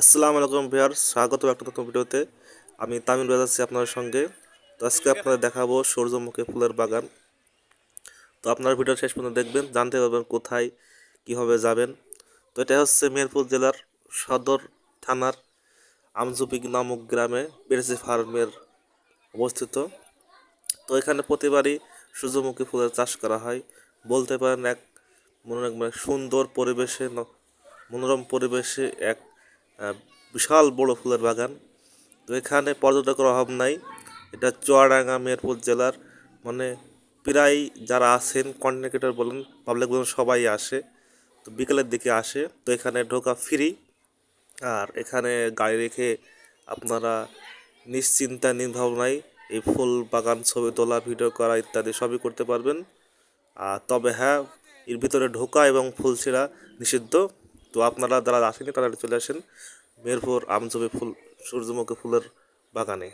আসসালামু আলাইকুম ভিউয়ার, স্বাগত একটা নতুন ভিডিওতে। আমি তামিম রাজ আছি আপনাদের সঙ্গে। তো আজকে আপনাদের দেখাবো সূর্যমুখী ফুলের বাগান। তো আপনারা ভিডিও শেষ পর্যন্ত দেখবেন, জানতে পারবেন কোথায় কীভাবে যাবেন। তো এটা হচ্ছে মেহেরপুর জেলার সদর থানার আমজুপি নামক গ্রামে পেরেসি ফার্মের অবস্থিত। তো এখানে প্রতিবারই সূর্যমুখী ফুলের চাষ করা হয়। বলতে পারেন এক মানে সুন্দর পরিবেশে মনোরম পরিবেশে এক বিশাল বড় ফুলের বাগান। তো এখানে পর্যটকের অভাব নাই। এটা চুয়াডাঙ্গা মেহেরপুর জেলার মানে প্রায় যারা আছেন কন্টেন্ট ক্রিয়েটর বলেন, পাবলিক বলেন, সবাই আসে। তো বিকেলের দিকে আসে। তো এখানে ঢোকা ফ্রি। আর এখানে গাড়ি রেখে আপনারা নিশ্চিন্তা নির্ভাবনায় এই ফুল বাগান ছবি তোলা, ভিডিও করা ইত্যাদি সবই করতে পারবেন। তবে হ্যাঁ, এর ভিতরে ঢোকা এবং ফুল ছিঁড়া নিষিদ্ধ। তো আপনারা যারা আসেনি তারা চলে আসেন মেহেরপুর আমজুপি সূর্যমুখী ফুলের বাগানে।